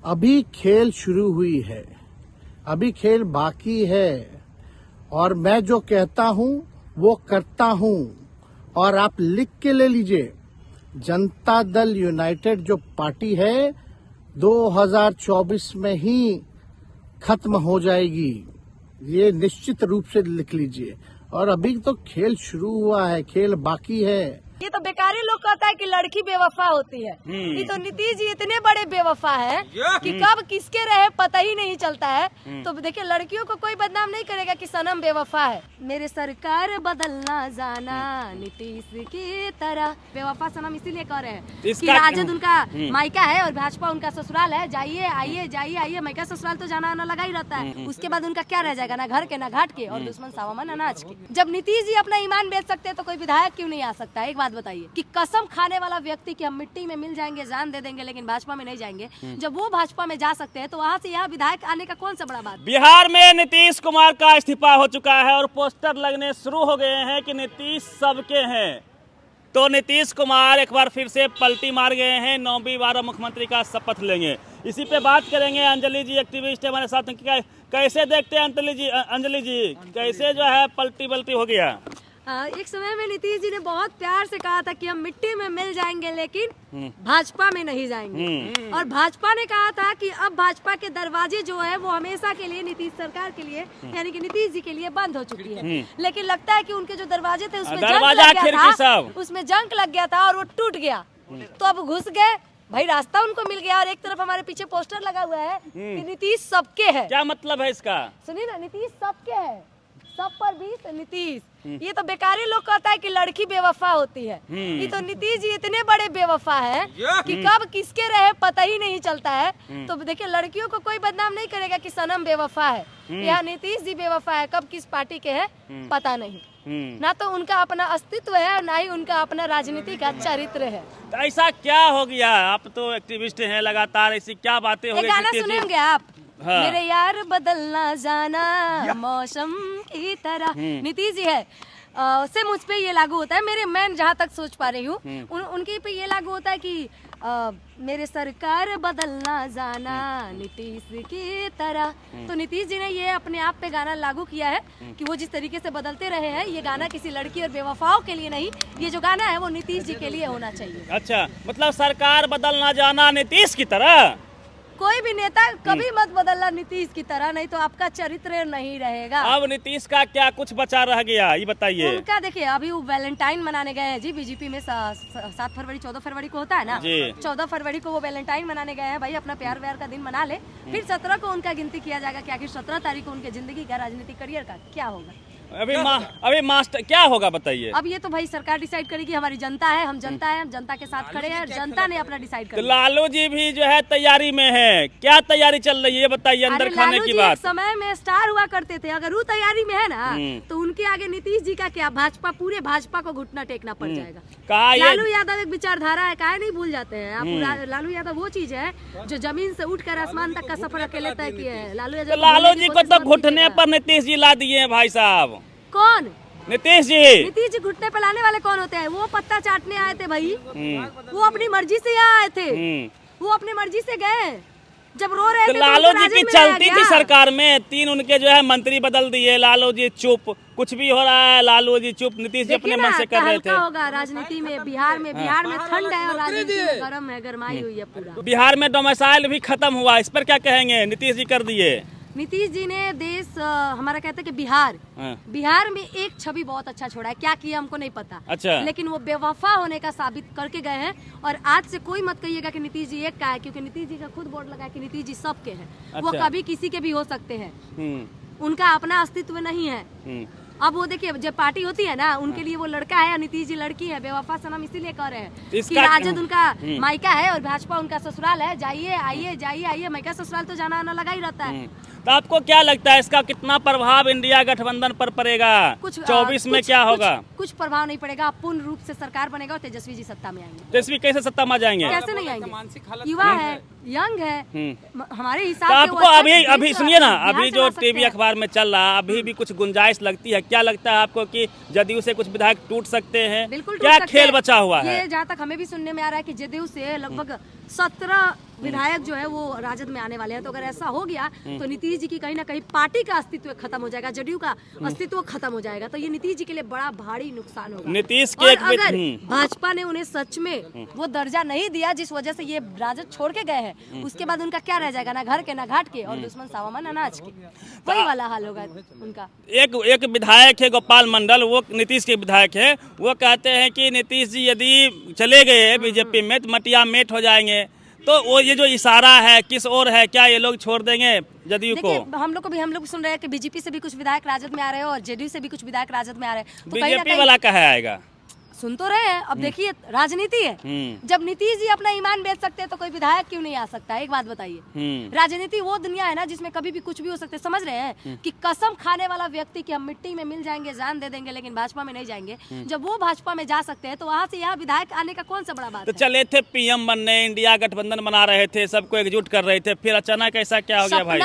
अभी खेल शुरू हुई है, अभी खेल बाकी है और मैं जो कहता हूं वो करता हूं। और आप लिख के ले लीजिए, जनता दल यूनाइटेड जो पार्टी है 2024 में ही खत्म हो जाएगी, ये निश्चित रूप से लिख लीजिए। और अभी तो खेल शुरू हुआ है, खेल बाकी है। ये तो बेकारी लोग कहता है कि लड़की बेवफा होती है। ये तो नीतीश जी इतने बड़े बेवफा है कि कब किसके रहे पता ही नहीं चलता है। तो देखिए, लड़कियों को कोई बदनाम नहीं करेगा कि सनम बेवफा है। मेरे सरकार बदलना जाना नीतीश की तरह। बेवफा सनम इसीलिए कह रहे हैं कि राजद उनका मायका है और भाजपा उनका ससुराल है। जाइए आइए जाइए आइए, मायका ससुराल तो जाना आना लगा ही रहता है। उसके बाद उनका क्या रह जाएगा, ना घर के ना घाट के, और दुश्मन सावामन अनाज के। जब नीतीश जी अपना ईमान बेच सकते हैं तो कोई विधायक क्यों नहीं आ सकता? एक बात बताइए कि कसम खाने वाला व्यक्ति कि हम मिट्टी में मिल जाएंगे, जान दे देंगे, लेकिन भाजपा में नहीं जाएंगे, जब वो भाजपा में जा सकते हैं तो वहाँ से यहाँ विधायक आने का कौन सा बड़ा बात? बिहार में नीतीश कुमार का इस्तीफा हो चुका है और पोस्टर लगने शुरू हो गए हैं कि नीतीश सबके हैं। तो नीतीश कुमार एक बार फिर से पलटी मार गए हैं, 9वीं बार मुख्यमंत्री का शपथ लेंगे। इसी पे बात करेंगे। अंजलि जी एक्टिविस्ट है हमारे साथ। कैसे देखते हैं अंजलि जी कैसे जो है पलटी बल्टी हो गया? एक समय में नीतीश जी ने बहुत प्यार से कहा था कि हम मिट्टी में मिल जाएंगे लेकिन भाजपा में नहीं जाएंगे। और भाजपा ने कहा था कि अब भाजपा के दरवाजे जो है वो हमेशा के लिए नीतीश सरकार के लिए यानी कि नीतीश जी के लिए बंद हो चुकी है। लेकिन लगता है कि उनके जो दरवाजे थे उसमें जंग लग गया था और वो टूट गया। तो अब घुस गए भाई, रास्ता उनको मिल गया। और एक तरफ हमारे पीछे पोस्टर लगा हुआ है कि नीतीश सबके है। क्या मतलब है इसका? सुनिए ना, नीतीश सबके है, सब पर 20 नीतीश। ये तो बेकारी लोग कहता है कि लड़की बेवफा होती है। ये तो नीतीश जी इतने बड़े बेवफा है कि कब किसके रहे पता ही नहीं चलता है। तो देखिए, लड़कियों को कोई बदनाम नहीं करेगा कि सनम बेवफा है। यहाँ नीतीश जी बेवफा है, कब किस पार्टी के है पता नहीं। ना तो उनका अपना अस्तित्व है और ना ही उनका अपना राजनीति का चरित्र है। तो ऐसा क्या हो गया? आप तो एक्टिविस्ट हैं, लगातार ऐसी क्या बातें हो गई? गाना सुनेंगे आप? हाँ। मेरे यार बदलना जाना मौसम की तरह। नीतीश जी है से मुझ पे ये लागू होता है। मैं जहाँ तक सोच पा रही हूँ उनके पे ये लागू होता है कि मेरे सरकार बदलना जाना नीतीश की तरह। तो नीतीश जी ने ये अपने आप पे गाना लागू किया है कि वो जिस तरीके से बदलते रहे हैं, ये गाना किसी लड़की और बेवफाओं के लिए नहीं, ये जो गाना है वो नीतीश जी के लिए होना चाहिए। अच्छा, मतलब सरकार बदलना जाना नीतीश की तरह। कोई भी नेता कभी मत बदलना नीतीश की तरह, नहीं तो आपका चरित्र नहीं रहेगा। अब नीतीश का क्या कुछ बचा रह गया, ये बताइए। उनका देखिए, अभी वो वैलेंटाइन मनाने गए हैं जी बीजेपी में। 7 फरवरी 14 फरवरी को होता है ना, 14 फरवरी को वो वैलेंटाइन मनाने गए हैं। भाई, अपना प्यार व्यार का दिन मना ले, फिर 17 को उनका गिनती किया जाएगा कि आखिर 17 तारीख को उनके जिंदगी का राजनीतिक करियर का क्या होगा। अभी मास्टर क्या होगा बताइए? अब ये तो भाई सरकार डिसाइड करेगी। हमारी जनता है, हम जनता है, हम जनता के साथ खड़े हैं। जनता ने अपना डिसाइड कर। तो लालू जी भी जो है तैयारी में है, क्या तैयारी चल रही है ये बताइए? अंदर खाने की बात। समय में स्टार हुआ करते थे, अगर वो तैयारी में है ना तो उनके आगे नीतीश जी का क्या? भाजपा, पूरे भाजपा को घुटना टेकना पड़ जाएगा। लालू यादव एक विचारधारा है, काहे नहीं भूल जाते हैं आप? लालू यादव वो चीज है जो जमीन से उठकर आसमान तक का सफर अकेले तय किए हैं। लालू जी को तो घुटने पर नीतीश जी ला दिए हैं भाई साहब। कौन? नीतीश जी। नीतीश जी घुटने पे लाने वाले कौन होते हैं? वो पत्ता चाटने आए थे भाई, वो अपनी मर्जी से यहाँ आए थे, वो अपनी मर्जी से गए। जब रो रहे थे लालू जी की चलती थी सरकार में, 3 उनके जो है मंत्री बदल दिए। लालू जी चुप, कुछ भी हो रहा है लालू जी चुप, नीतीश जी अपने मन से कर रहे थे। होगा राजनीति में, बिहार में ठंड है और राजनीति में गर्म है, गरमाई हुई है पूरा। बिहार में डोमिसाइल भी खत्म हुआ, इस पर क्या कहेंगे? नीतीश जी कर दिए। नीतीश जी ने देश हमारा कहते हैं कि बिहार में एक छवि बहुत अच्छा छोड़ा है। क्या किया हमको नहीं पता। अच्छा। लेकिन वो बेवफा होने का साबित करके गए हैं। और आज से कोई मत कहिएगा कि नीतीश जी एक का है, क्योंकि नीतीश जी का खुद बोर्ड लगा है कि नीतीश जी सबके हैं। अच्छा। वो कभी किसी के भी हो सकते हैं, उनका अपना अस्तित्व नहीं है। अब वो देखिए, जब पार्टी होती है ना, उनके लिए वो लड़का है और नीतीश जी लड़की है। बेवफा सनम इसीलिए कह रहे हैं कि राजद उनका मायका है और भाजपा उनका ससुराल है। जाइए आइए जाइए आइए, मायका ससुराल तो जाना आना लगा ही रहता है। तो आपको क्या लगता है इसका कितना प्रभाव इंडिया गठबंधन पर पड़ेगा? 24 में क्या होगा? कुछ प्रभाव नहीं पड़ेगा। पूर्ण रूप से सरकार बनेगा और तेजस्वी जी सत्ता में आएंगे। तेजस्वी कैसे सत्ता में जाएंगे? कैसे नहीं आएंगे? युवा है, यंग है, हमारे हिसाब से। आपको अभी सुनिए ना, अभी जो टीवी अखबार में चल रहा, अभी भी कुछ गुंजाइश लगती है? क्या लगता है आपको कि जदयू से कुछ विधायक टूट सकते हैं? बिल्कुल, क्या खेल बचा हुआ है? जहाँ तक हमें भी सुनने में आ रहा है कि जदयू से लगभग 17 विधायक जो है वो राजद में आने वाले हैं। तो अगर ऐसा हो गया तो नीतीश जी की कहीं ना कहीं पार्टी का अस्तित्व खत्म हो जाएगा, जदयू का अस्तित्व खत्म हो जाएगा। तो ये नीतीश जी के लिए बड़ा भारी नुकसान होगा। नीतीश के और एक अगर भाजपा ने उन्हें सच में वो दर्जा नहीं दिया जिस वजह से ये राजद छोड़ के गए हैं, उसके बाद उनका क्या रह जाएगा, ना घर के ना घाट के, और दुश्मन सावामन अनाज के, वही वाला हाल होगा उनका। एक विधायक है गोपाल मंडल, वो नीतीश के विधायक है, वो कहते हैं कि नीतीश जी यदि चले गए बीजेपी में तो मटिया मेट हो जाएंगे। तो वो ये जो इशारा है किस ओर है, क्या ये लोग छोड़ देंगे जदयू को? हम लोग सुन रहे हैं कि बीजेपी से भी कुछ विधायक राजद में आ रहे हैं और जेडीयू से भी कुछ विधायक राजद में आ रहे हैं। तो बीजेपी वाला कहाँ आएगा? सुन तो रहे हैं, अब देखिए राजनीति है। जब नीतीश जी अपना ईमान बेच सकते हैं तो कोई विधायक क्यों नहीं आ सकता है? एक बात बताइए, राजनीति वो दुनिया है ना जिसमें कभी भी कुछ भी हो सकता है। समझ रहे हैं कि कसम खाने वाला व्यक्ति कि हम मिट्टी में मिल जाएंगे, जान दे देंगे, लेकिन भाजपा में नहीं जाएंगे, जब वो भाजपा में जा सकते हैं तो वहाँ से यहाँ विधायक आने का कौन सा बड़ा बात तो है? चले थे पीएम बनने, इंडिया गठबंधन बना रहे थे, सबको एकजुट कर रहे थे, फिर अचानक ऐसा क्या हो गया भाई?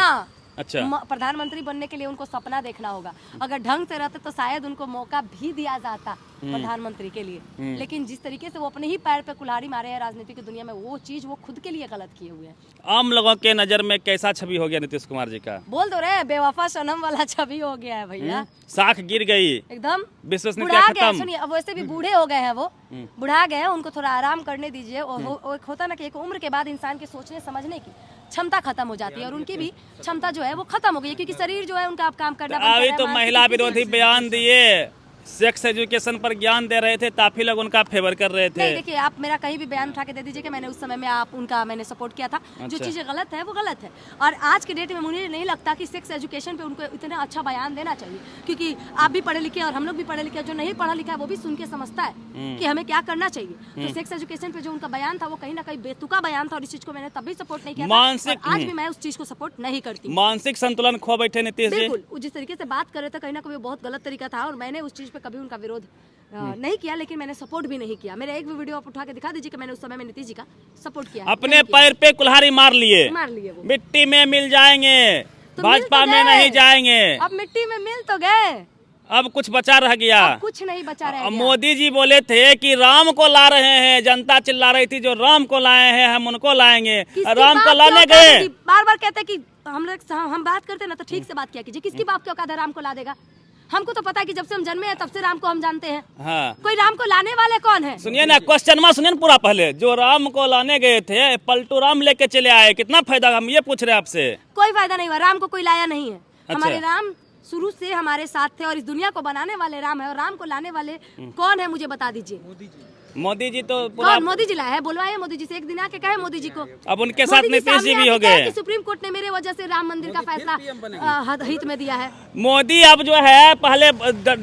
अच्छा, प्रधानमंत्री बनने के लिए उनको सपना देखना होगा। अगर ढंग से रहते तो शायद उनको मौका भी दिया जाता प्रधानमंत्री के लिए, लेकिन जिस तरीके से वो अपने ही पैर पे कुल्हाड़ी मारे हैं राजनीति की दुनिया में, वो चीज वो खुद के लिए गलत किए हुए हैं। आम लोगों के नजर में कैसा छवि हो गया नीतीश कुमार जी का? बोल तो रहे बेवफा सनम वाला छवि हो गया है भैया। साख गिर गई, एकदम विश्वसनीयता खत्म। सुनिए, अब वैसे भी बूढ़े हो गए हैं, वो बुढ़ा गए हैं, उनको थोड़ा आराम करने दीजिए। और एक होता ना कि एक उम्र के बाद इंसान के सोचने समझने की क्षमता खत्म हो जाती है, और उनकी भी क्षमता जो है वो खत्म हो गई है, क्योंकि शरीर जो है उनका अब काम करना बंद कर अभी रहा है। तो महिला विरोधी बयान दिए, सेक्स एजुकेशन पर ज्ञान दे रहे थे, काफी लोग उनका फेवर कर रहे थे। नहीं, देखिए आप मेरा कहीं भी बयान उठा के दे दीजिए कि मैंने उस समय में आप उनका मैंने सपोर्ट किया था। जो चीजें गलत है वो गलत है, और आज के डेट में मुझे नहीं लगता कि सेक्स एजुकेशन पे उनको इतना अच्छा बयान देना चाहिए, क्योंकि आप भी पढ़े लिखे और हम लोग भी पढ़े लिखे, जो नहीं पढ़ा लिखा है वो भी सुन के समझता है कि हमें क्या करना चाहिए। तो सेक्स एजुकेशन पे जो उनका बयान था वो कहीं ना कहीं बेतुका बयान था, और इस चीज को मैंने तब भी सपोर्ट नहीं किया था, आज भी मैं उस चीज को सपोर्ट नहीं करती। मानसिक संतुलन खो बैठे नीतीश जी। बिल्कुल, जिस तरीके से बात कर रहे थे कहीं ना कहीं बहुत गलत तरीका था, और मैंने उस चीज पे कभी उनका विरोध नहीं किया, लेकिन मैंने सपोर्ट भी नहीं किया। मेरे एक भी वीडियो आप उठा के दिखा दीजिए कि मैंने उस समय में नीतीश जी का सपोर्ट किया। अपने पैर पे कुल्हाड़ी मार लिए वो मिट्टी में मिल जाएंगे, तो भाजपा में नहीं जाएंगे। अब मिट्टी में मिल तो गए, अब कुछ बचा रह गया? कुछ नहीं बचा रह गया। मोदी जी बोले थे कि राम को ला रहे हैं, जनता चिल्ला रही थी जो राम को लाए हैं हम उनको लाएंगे, राम को लाने गए। बार बार कहते कि हम बात करते ना तो ठीक से बात किया कीजिए। किसकी बाप के औकात है राम को ला देगा? हमको तो पता है कि जब से हम जन्मे हैं तब से राम को हम जानते हैं। हाँ। कोई राम को लाने वाले कौन है? सुनिए ना, क्वेश्चन सुनिए ना पूरा। पहले जो राम को लाने गए थे पलटू राम लेके चले आए, कितना फायदा? हम ये पूछ रहे हैं आपसे। कोई फायदा नहीं हुआ, राम को कोई लाया नहीं है। अच्छा। हमारे राम शुरू से हमारे साथ थे, और इस दुनिया को बनाने वाले राम है, और राम को लाने वाले कौन है मुझे बता दीजिए। मोदी जी तो पूरा कौन? मोदी जी लाया है, बुलवाए मोदी जी से, एक दिन आके कहे मोदी जी को। अब उनके साथ नीतीश जी भी हो गए। सुप्रीम कोर्ट ने मेरे वजह से राम मंदिर का फैसला हित में दिया है। मोदी अब जो है पहले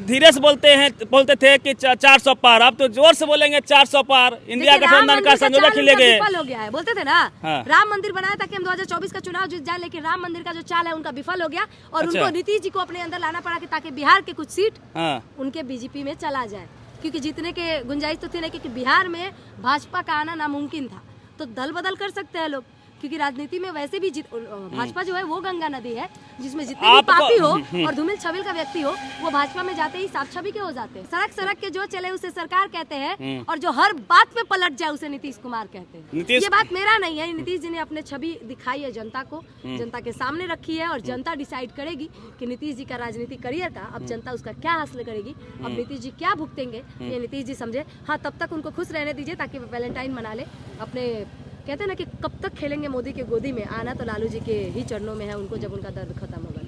धीरे से बोलते थे कि 400 पार, अब तो जोर से बोलेंगे 400 पार। इंडिया गठबंधन का संयोजक ले गए, विफल हो गया है। बोलते थे ना हाँ। राम मंदिर बनाया ताकि हम 2024 का चुनाव जीत जाए, लेकिन राम मंदिर का जो चाल है उनका विफल हो गया, और अच्छा। उनको नीतीश जी को अपने अंदर लाना पड़ा कि ताकि बिहार के कुछ सीट हाँ। उनके बीजेपी में चला जाए, क्योंकि जीतने के गुंजाइश तो थी नहीं, क्योंकि बिहार में भाजपा का आना नामुमकिन था। तो दल बदल कर सकते हैं लोग, क्योंकि राजनीति में वैसे भी भाजपा जो है वो गंगा नदी है जिसमें जितने भी पापी हो और धूमिल छबिल का व्यक्ति हो वो भाजपा में जाते ही साफ छवि के हो जाते हैं। सड़क के जो चले उसे सरकार कहते हैं, और जो हर बात पे पलट जाए उसे नीतीश कुमार कहते हैं। ये बात मेरा नहीं है, नीतीश जी ने अपने छवि दिखाई है जनता को, जनता के सामने रखी है, और जनता डिसाइड करेगी कि नीतीश जी का राजनीतिक करियर था, अब जनता उसका क्या हासिल करेगी, अब नीतीश जी क्या भुगतेंगे ये नीतीश जी समझे। हाँ, तब तक उनको खुश रहने दीजिए ताकि वो वैलेंटाइन मना ले। अपने कहते हैं ना कि कब तक खेलेंगे मोदी के गोदी में, आना तो लालू जी के ही चरणों में है, उनको जब उनका दर्द खत्म होगा।